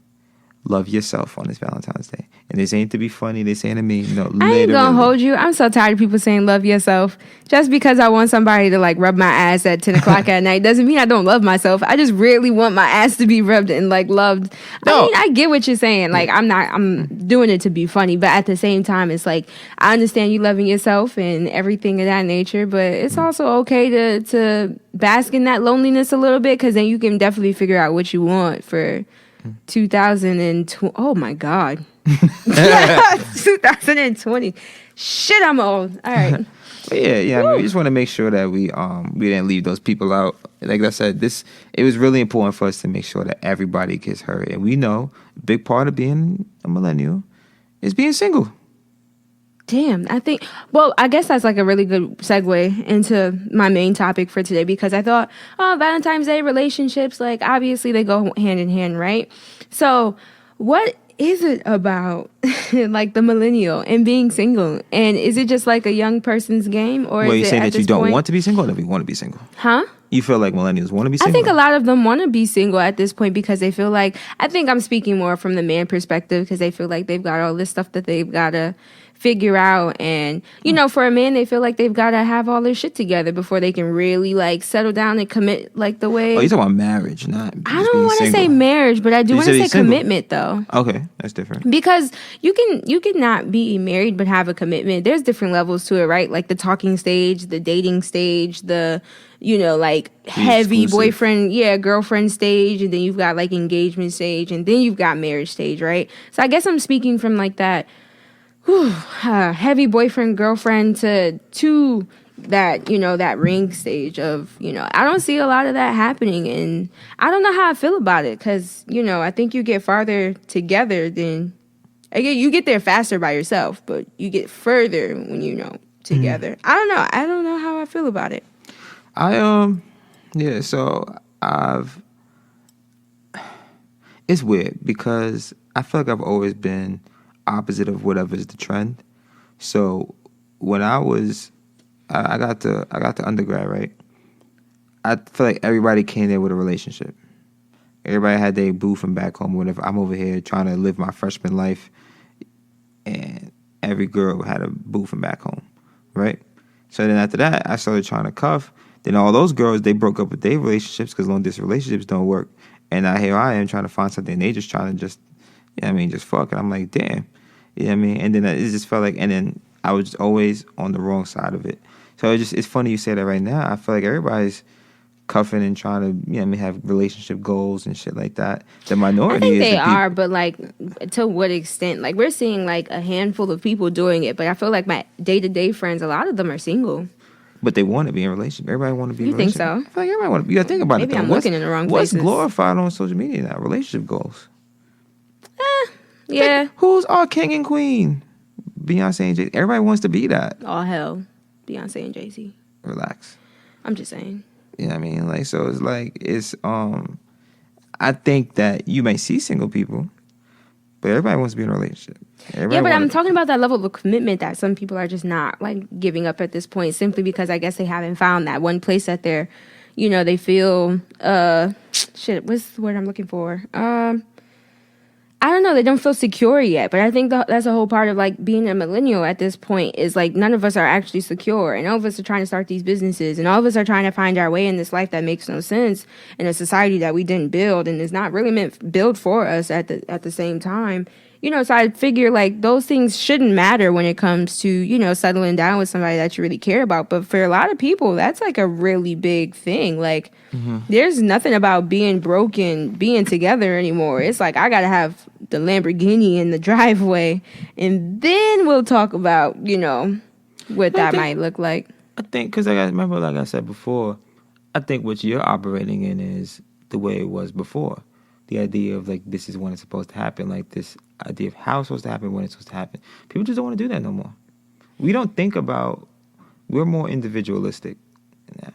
Love yourself on this Valentine's Day. And this ain't to be funny. This ain't to me. No, I ain't gonna hold you. I'm so tired of people saying love yourself. Just because I want somebody to, like, rub my ass at 10 o'clock at night doesn't mean I don't love myself. I just really want my ass to be rubbed and, like, loved. No. I mean, I get what you're saying. Like, I'm doing it to be funny. But at the same time, it's like, I understand you loving yourself and everything of that nature. But it's also okay to bask in that loneliness a little bit, because then you can definitely figure out what you want for 2020. Oh my God. 2020. Shit, I'm old. All right. But yeah. I mean, we just want to make sure that we didn't leave those people out. Like I said, it was really important for us to make sure that everybody gets heard, and we know a big part of being a millennial is being single. Damn, I guess that's like a really good segue into my main topic for today, because I thought, Valentine's Day, relationships, like obviously they go hand in hand, right? So what is it about like the millennial and being single? And is it just like a young person's game, or Well, is you it say at that you this don't point- want to be single, or that we want to be single? Huh? You feel like millennials want to be single? I think a lot of them want to be single at this point because they feel like, I think I'm speaking more from the man perspective, because they feel like they've got all this stuff that they've got to figure out. And, for a man, they feel like they've got to have all their shit together before they can really like settle down and commit like the way. Oh, you're talking about marriage, not just I don't want to say single. marriage, but I do You want to said say he's single. commitment though. Okay, that's different. Because you can not be married but have a commitment. There's different levels to it, right? Like the talking stage, the dating stage, the like heavy exclusive. boyfriend, girlfriend stage, and then you've got like engagement stage, and then you've got marriage stage, right? So I guess I'm speaking from like that heavy boyfriend girlfriend to that that ring stage of I don't see a lot of that happening, and I don't know how I feel about it, because I think you get farther together than you get there faster by yourself, but you get further when together. I don't know how I feel about it. It's weird because I feel like I've always been opposite of whatever is the trend. So when I got to undergrad, right? I feel like everybody came there with a relationship. Everybody had their boo from back home, whatever. I'm over here trying to live my freshman life, and every girl had a boo from back home, right? So then after that, I started trying to cuff. Then all those girls, they broke up with their relationships because long distance relationships don't work. And now here I am trying to find something, and they just trying to just fuck. And I'm like, damn. And then it just felt like, and then I was always on the wrong side of it. So it's funny you say that right now. I feel like everybody's cuffing and trying to, have relationship goals and shit like that. The minority I think is they the are, but like to what extent? Like we're seeing like a handful of people doing it, but I feel like my day-to-day friends, a lot of them are single. But they want to be in a relationship. Everybody want to be in a You think relationship. so? I feel like everybody want to be. You got to think about Maybe it, though. I'm looking in the wrong What's places. glorified on social media now? Relationship goals. Yeah. Like, who's our king and queen? Beyonce and Jay. Everybody wants to be that. All hell, Beyonce and Jay-Z. Relax. I'm just saying. You know what I mean? Like, so it's like, I think that you may see single people, but everybody wants to be in a relationship. Yeah, but I'm talking about that level of commitment that some people are just not like giving up at this point, simply because I guess they haven't found that one place that they're, they feel, what's the word I'm looking for? I don't know. They don't feel secure yet, but I think that's a whole part of like being a millennial at this point is like none of us are actually secure, and all of us are trying to start these businesses, and all of us are trying to find our way in this life that makes no sense in a society that we didn't build and is not really meant built for us at the same time. So I figure like those things shouldn't matter when it comes to, settling down with somebody that you really care about. But for a lot of people, that's like a really big thing. Like there's nothing about being broken, being together anymore. It's like, I got to have the Lamborghini in the driveway, and then we'll talk about, what that might look like. I think, because remember, like I said before, I think what you're operating in is the way it was before. The idea of like, this is when it's supposed to happen, like this idea of how it's supposed to happen, when it's supposed to happen. People just don't want to do that no more. We don't think about, we're more individualistic now.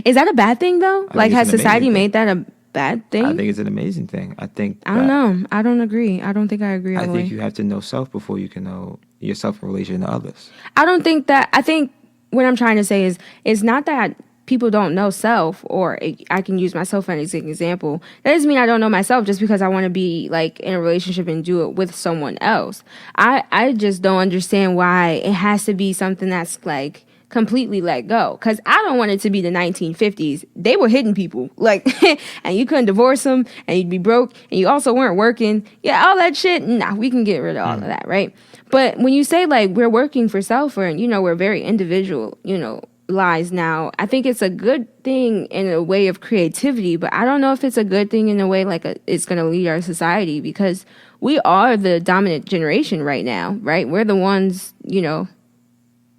Is that a bad thing though? Like, has society made that a bad thing? I think it's an amazing thing. I don't know. I don't agree. I don't think I agree. I think you have to know self before you can know yourself in relation to others. I think what I'm trying to say is, it's not that people don't know self, or I can use myself as an example. That doesn't mean I don't know myself just because I want to be like in a relationship and do it with someone else. I just don't understand why it has to be something that's like completely let go, because I don't want it to be the 1950s. They were hitting people like and you couldn't divorce them, and you'd be broke, and you also weren't working. Yeah, all that shit. Nah, we can get rid of all of that, right? But when you say like we're working for self, or we're very individual, lies now, I think it's a good thing in a way of creativity, but I don't know if it's a good thing in a way like it's going to lead our society, because we are the dominant generation right now, right? We're the ones,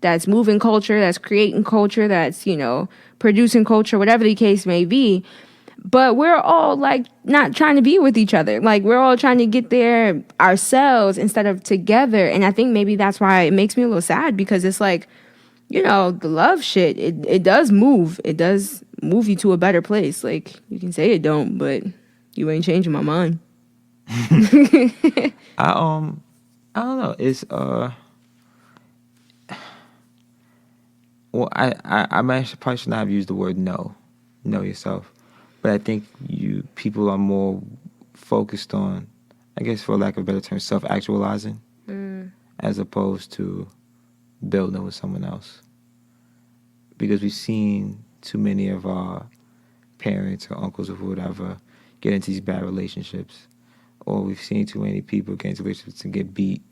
that's moving culture, that's creating culture, that's, producing culture, whatever the case may be. But we're all like not trying to be with each other. Like we're all trying to get there ourselves instead of together. And I think maybe that's why it makes me a little sad, because it's like, the love shit, it does move. It does move you to a better place. Like you can say it don't, but you ain't changing my mind. I don't know. It's well, I probably should not have used the word know yourself, but I think people are more focused on, I guess for lack of a better term, self-actualizing, as opposed to building with someone else, because we've seen too many of our parents or uncles or whatever get into these bad relationships, or we've seen too many people get into relationships and get beat.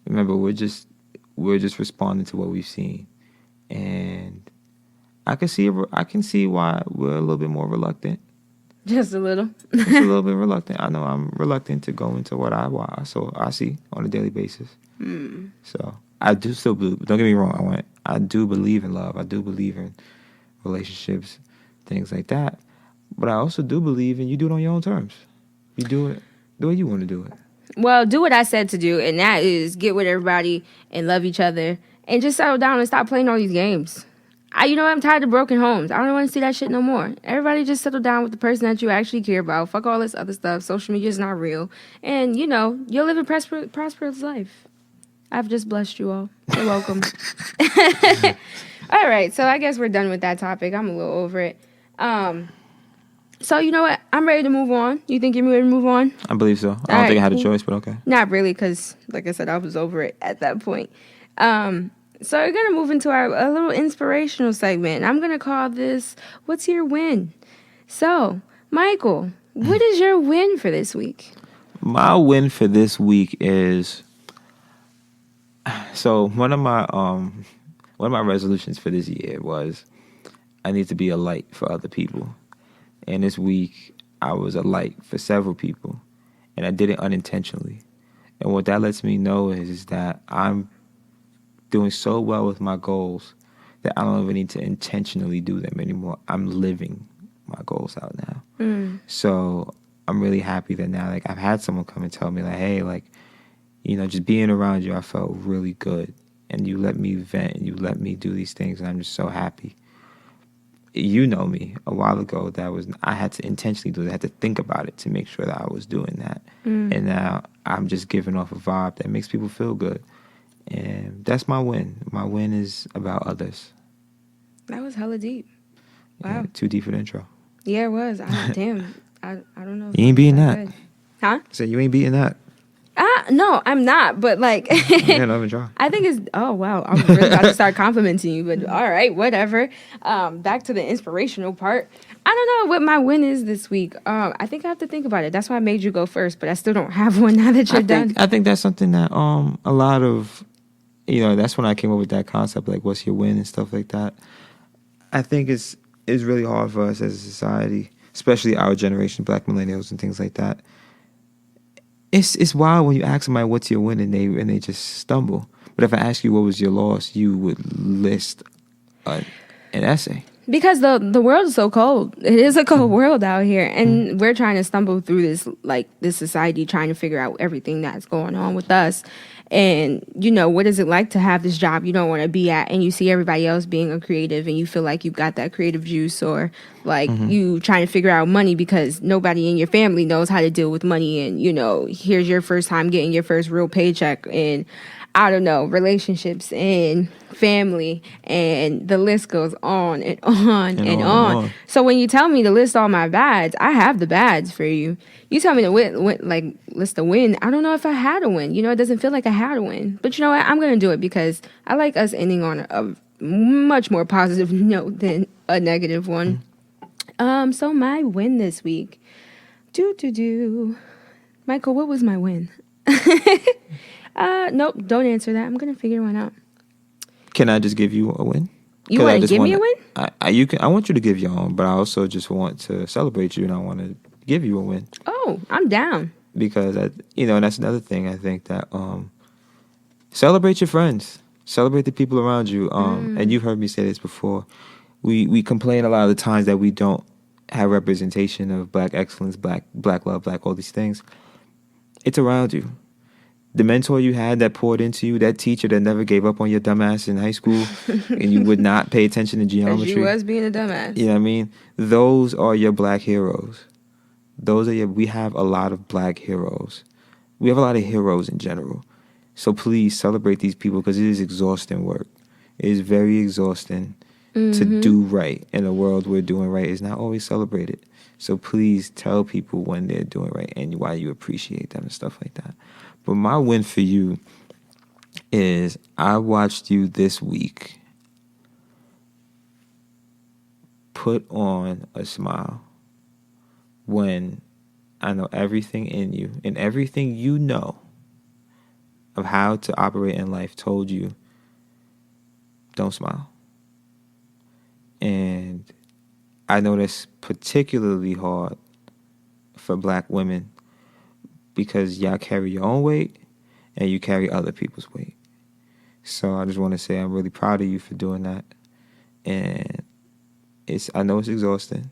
Remember, we're just responding to what we've seen, and I can see why we're a little bit more reluctant. Just a little. Just a little bit reluctant. I know I'm reluctant to go into what I see on a daily basis. So I do still believe. Don't get me wrong. I do believe in love. I do believe in relationships, things like that. But I also do believe in you do it on your own terms. You do it the way you want to do it. Well, do what I said to do, and that is get with everybody and love each other and just settle down and stop playing all these games. I'm tired of broken homes. I don't want to see that shit no more. Everybody just settle down with the person that you actually care about. Fuck all this other stuff. Social media is not real. And, you'll live a prosperous life. I've just blessed you all. You're welcome. All right, so I guess we're done with that topic. I'm a little over it. So you know what? I'm ready to move on. You think you're ready to move on? I believe so. I don't think I had a choice, but okay. Not really, because like I said, I was over it at that point. So we're going to move into a little inspirational segment. I'm going to call this, What's Your Win? So, Michael, what is your win for this week? My win for this week is, so one of my resolutions for this year was I need to be a light for other people. And this week, I was a light for several people. And I did it unintentionally. And what that lets me know is that I'm doing so well with my goals that I don't even need to intentionally do them anymore. I'm living my goals out now. So I'm really happy that now, like, I've had someone come and tell me, like, hey, like, just being around you, I felt really good. And you let me vent and you let me do these things. And I'm just so happy. You know me, a while ago, I had to intentionally do that. I had to think about it to make sure that I was doing that. And now I'm just giving off a vibe that makes people feel good. And that's my win. My win is about others. That was hella deep. Wow. Yeah, too deep for the intro. Yeah, it was. Damn. I don't know. You ain't beating that. Good. Huh? I said you ain't beating that. No, I'm not. But like, Yeah, not even try. I think it's. Oh wow, I'm really about to start complimenting you. But all right, whatever. Back to the inspirational part. I don't know what my win is this week. I think I have to think about it. That's why I made you go first. But I still don't have one now that you're done. I think that's something that a lot of, that's when I came up with that concept, like what's your win and stuff like that. I think it's really hard for us as a society, especially our generation, Black millennials and things like that. It's wild when you ask somebody what's your win and they just stumble. But if I ask you what was your loss, you would list an essay. Because the world is so cold. It is a cold world out here. And we're trying to stumble through this society, trying to figure out everything that's going on with us. And, what is it like to have this job you don't want to be at, and you see everybody else being a creative and you feel like you've got that creative juice, or like you trying to figure out money because nobody in your family knows how to deal with money. And, here's your first time getting your first real paycheck, and I don't know, relationships and family, and the list goes on and on and on. So when you tell me to list all my bads, I have the bads for you. You tell me to list a win. I don't know if I had a win. It doesn't feel like I had a win. But you know what? I'm going to do it because I like us ending on a much more positive note than a negative one. So my win this week. Michael, what was my win? Nope, don't answer that. I'm gonna figure one out. Can I just give you a win? You want to give me a win? I want you to give your own, but I also just want to celebrate you, and I want to give you a win. Oh, I'm down. Because and that's another thing. I think that celebrate your friends. Celebrate the people around you. And you've heard me say this before. We complain a lot of the times that we don't have representation of black excellence, black love, black all these things. It's around you. The mentor you had that poured into you, that teacher that never gave up on your dumbass in high school, and you would not pay attention to geometry. You was being a dumbass. You know what I mean? Those are your black heroes. We have a lot of black heroes. We have a lot of heroes in general. So please celebrate these people because it is exhausting work. It is very exhausting to do right in a world where doing right is not always celebrated. So please tell people when they're doing right and why you appreciate them and stuff like that. But my win for you is I watched you this week put on a smile when I know everything in you and everything you know of how to operate in life told you, don't smile. And I know that's particularly hard for black women because y'all carry your own weight and you carry other people's weight. So I just want to say I'm really proud of you for doing that. And I know it's exhausting.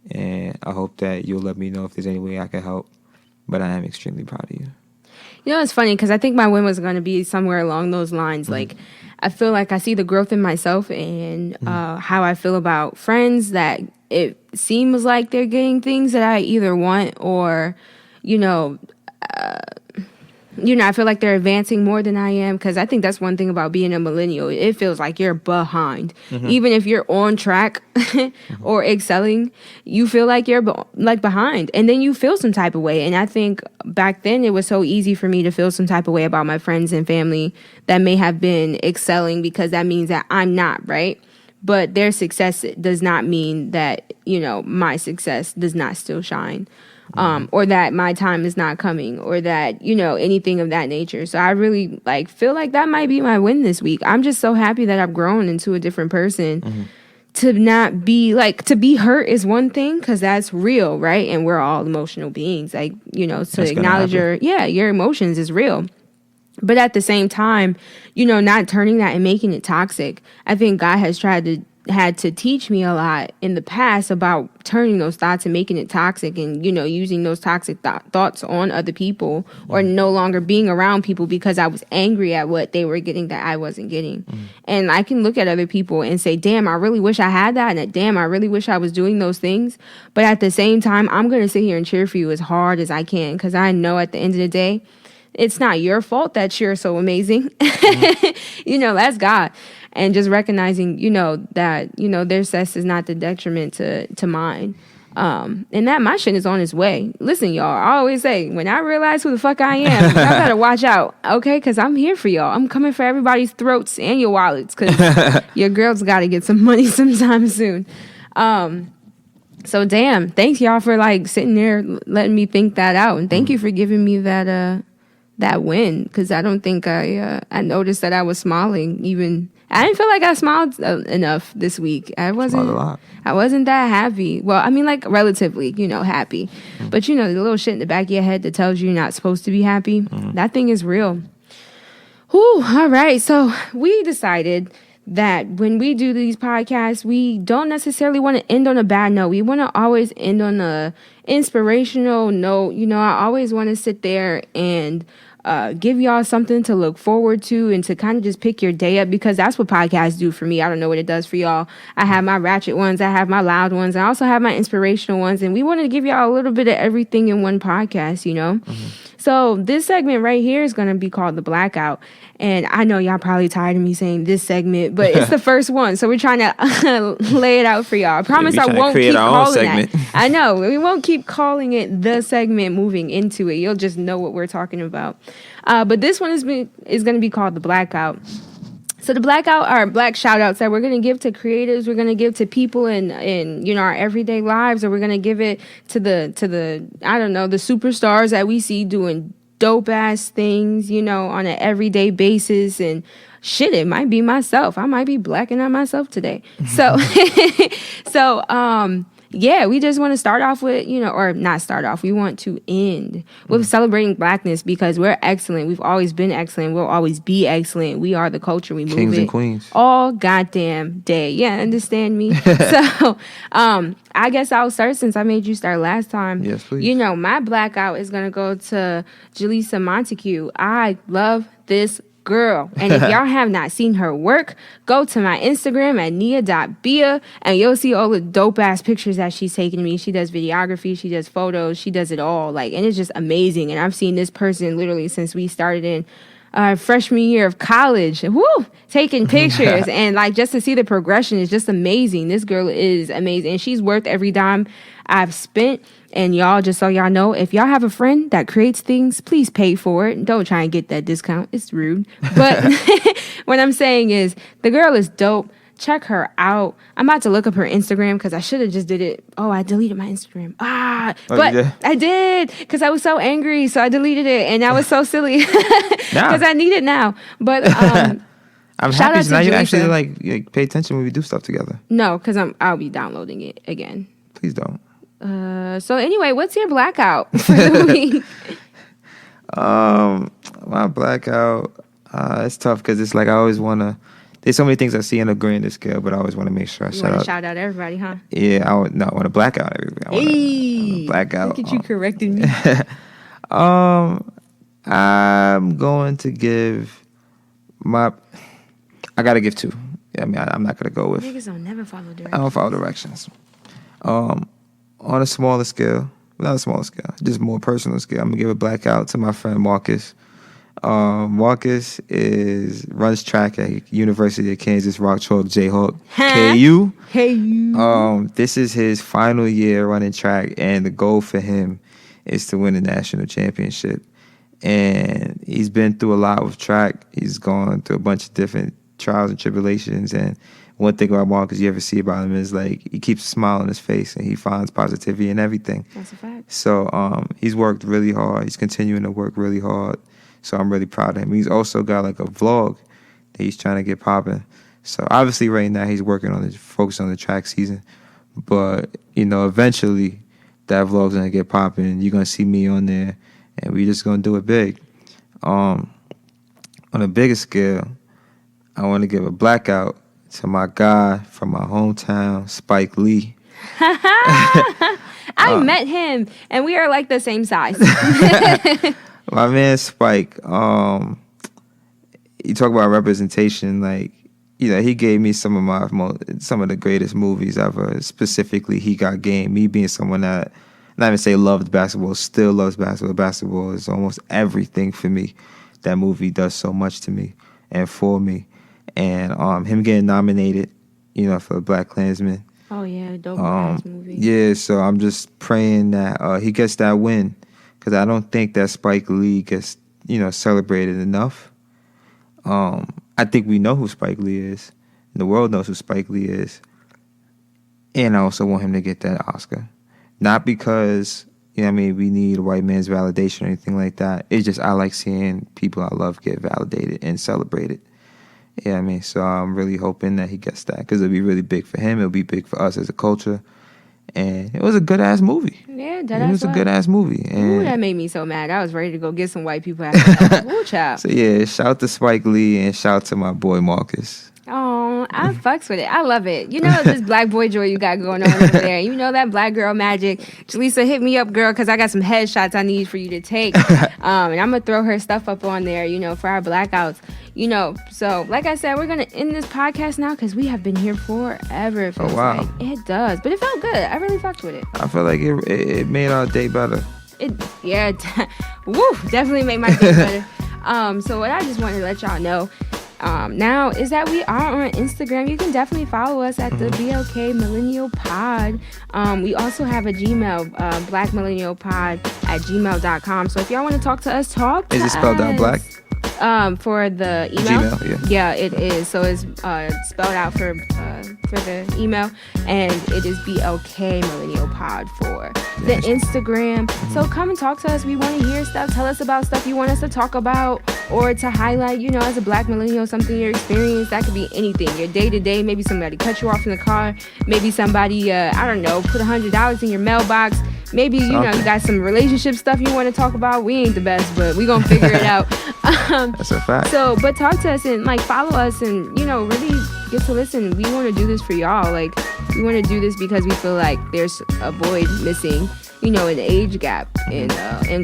And I hope that you'll let me know if there's any way I can help. But I am extremely proud of you. You know, it's funny because I think my win was going to be somewhere along those lines. Like, I feel like I see the growth in myself and how I feel about friends that it seems like they're getting things that I either want or, I feel like they're advancing more than I am because I think that's one thing about being a millennial. It feels like you're behind. Even if you're on track or excelling, you feel like you're behind. And then you feel some type of way. And I think back then it was so easy for me to feel some type of way about my friends and family that may have been excelling because that means that I'm not, right? But their success does not mean that, my success does not still shine. Or that my time is not coming or that, anything of that nature. So I really feel like that might be my win this week. I'm just so happy that I've grown into a different person. To not be to be hurt is one thing because that's real, right? And we're all emotional beings. To acknowledge your emotions is real. But at the same time, not turning that and making it toxic. I think God has had to teach me a lot in the past about turning those thoughts and making it toxic and, using those toxic thoughts on other people or no longer being around people because I was angry at what they were getting that I wasn't getting. And I can look at other people and say, damn, I really wish I had that. And damn, I really wish I was doing those things. But at the same time, I'm going to sit here and cheer for you as hard as I can because I know at the end of the day, it's not your fault that you're so amazing. That's God. And just recognizing, that, their success is not the detriment to mine. And that my shit is on its way. Listen, y'all, I always say, when I realize who the fuck I am, y'all better watch out, okay? Because I'm here for y'all. I'm coming for everybody's throats and your wallets because your girl's got to get some money sometime soon. So, damn, thanks, y'all, for, sitting there letting me think that out. And thank you for giving me that win because I don't think I noticed that I was smiling even. I didn't feel like I smiled enough this week. I wasn't that happy. Well, I mean, relatively, happy. But, the little shit in the back of your head that tells you you're not supposed to be happy, that thing is real. Whew, all right. So we decided that when we do these podcasts, we don't necessarily want to end on a bad note. We want to always end on a inspirational note. I always want to sit there and give y'all something to look forward to and to kind of just pick your day up because that's what podcasts do for me. I don't know what it does for y'all. I have my ratchet ones. I have my loud ones. I also have my inspirational ones. And we want to give y'all a little bit of everything in one podcast, So this segment right here is going to be called The Blackout. And I know y'all probably tired of me saying this segment, but it's the first one. So we're trying to lay it out for y'all. I promise I won't keep calling that. I know. We won't keep calling it the segment moving into it. You'll just know what we're talking about. But this one is going to be called The Blackout. So the blackout are black shout outs that we're going to give to creatives. We're going to give to people in our everyday lives, or we're going to give it to the I don't know, the superstars that we see doing dope ass things, on an everyday basis. And shit, it might be myself. I might be blacking out myself today. So we just want to start off with, or not start off. We want to end with celebrating Blackness because we're excellent. We've always been excellent. We'll always be excellent. We are the culture. We move Kings it and queens. all goddamn day. Yeah, understand me? So, I guess I'll start since I made you start last time. Yes, please. My blackout is going to go to Jaleesa Montague. I love this girl. And if y'all have not seen her work, go to my Instagram at Nia.Biaa and you'll see all the dope ass pictures that she's taken me. She does videography, she does photos, she does it all. And it's just amazing. And I've seen this person literally since we started in freshman year of college. Woo! Taking pictures and just to see the progression is just amazing. This girl is amazing. And she's worth every dime I've spent. And y'all, just so y'all know, if y'all have a friend that creates things, please pay for it. Don't try and get that discount. It's rude. But what I'm saying is the girl is dope. Check her out. I'm about to look up her Instagram because I should have just did it. Oh, I deleted my Instagram. But I did because I was so angry. So I deleted it. And that was so silly because I need it now. But I'm happy so now you actually like pay attention when we do stuff together. No, because I'll be downloading it again. Please don't. So anyway, what's your blackout for the week? My blackout, it's tough because it's like I always want to. There's so many things I see on a grander scale, but I always want to make sure I shout out everybody, huh? Yeah, I want to black out everybody. I wanna black out. Look at you correcting me. I'm going to give I gotta give two. I mean, I'm not gonna go with. Niggas don't never follow directions. I don't follow directions. On a smaller scale, not a smaller scale, just more personal scale, I'm gonna give a blackout to my friend Marcus. Marcus runs track at University of Kansas Rock Chalk Jayhawk KU. This is his final year running track, and the goal for him is to win the national championship. And he's been through a lot with track. He's gone through a bunch of different trials and tribulations. And one thing about Marcus you ever see about him is he keeps a smile on his face and he finds positivity in everything. That's a fact. So he's worked really hard. He's continuing to work really hard. So I'm really proud of him. He's also got a vlog that he's trying to get popping. So obviously right now he's focusing on the track season. But, eventually that vlog's going to get popping. You're going to see me on there and we just going to do it big. On a bigger scale, I want to give a blackout to my guy from my hometown, Spike Lee. I met him, and we are like the same size. My man Spike, you talk about representation, he gave me some of the greatest movies ever. Specifically, He Got Game. Me being someone that, not even say loved basketball, still loves basketball. Basketball is almost everything for me. That movie does so much to me and for me. And him getting nominated, for Black Klansman. Oh yeah, dope ass movie. Yeah, so I'm just praying that he gets that win, because I don't think that Spike Lee gets celebrated enough. I think we know who Spike Lee is, and the world knows who Spike Lee is. And I also want him to get that Oscar, not because we need a white man's validation or anything like that. It's just I like seeing people I love get validated and celebrated. Yeah, so I'm really hoping that he gets that, because it'll be really big for him. It'll be big for us as a culture. And it was a good-ass movie. Yeah, it was a good-ass movie. And ooh, that made me so mad. I was ready to go get some white people after that. Ooh, child. So, yeah, shout to Spike Lee and shout to my boy Marcus. Oh, I fucks with it. I love it. This black boy joy you got going on over there. That black girl magic. Jaleesa, hit me up, girl, because I got some headshots I need for you to take. And I'm going to throw her stuff up on there, for our blackouts. So like I said, we're going to end this podcast now because we have been here forever. It feels like. It does. But it felt good. I really fucked with it. I feel like it made our day better. Definitely made my day better. So what I just wanted to let y'all know now is that we are on Instagram. You can definitely follow us at the BLK Millennial Pod. We also have a Gmail, blackmillennialpod@gmail.com. So if y'all want to talk to us, Is it spelled out black? For the email. Gmail, yeah, it is. So it's spelled out for the email, and it is BLK Millennial Pod for the Instagram. So come and talk to us. We want to hear stuff. Tell us about stuff you want us to talk about or to highlight. You know, as a Black millennial, something you're experiencing. That could be anything. Your day to day. Maybe somebody cut you off in the car. Maybe somebody I don't know, put $100 in your mailbox. Maybe, you know, you got some relationship stuff you want to talk about. We ain't the best, but we going to figure it out. That's a fact. So, but talk to us and, like, follow us and, you know, really get to listen. We want to do this for y'all. Like, we want to do this because we feel like there's a void missing, you know, an age gap in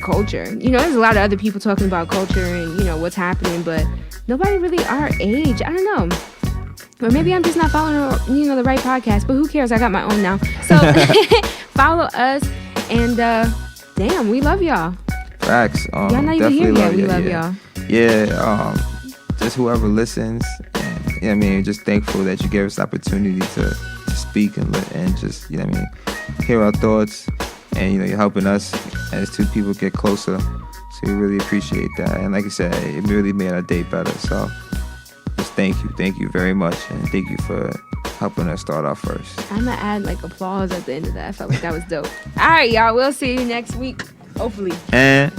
culture. You know, there's a lot of other people talking about culture and, you know, what's happening, but nobody really our age. I don't know. Or maybe I'm just not following, you know, the right podcast, but who cares? I got my own now. So, follow us. And damn, we love y'all. Facts. Y'all not even here yet. We love y'all. Yeah. Just whoever listens. And, you know what I mean, just thankful that you gave us the opportunity to speak and just, you know what I mean, hear our thoughts. And, you know, you're helping us as two people get closer. So we really appreciate that. And like I said, it really made our day better. So just thank you very much. And thank you for helping us start off first. I'm gonna add like applause at the end of that. I felt like that was dope. All right, y'all. We'll see you next week. Hopefully. And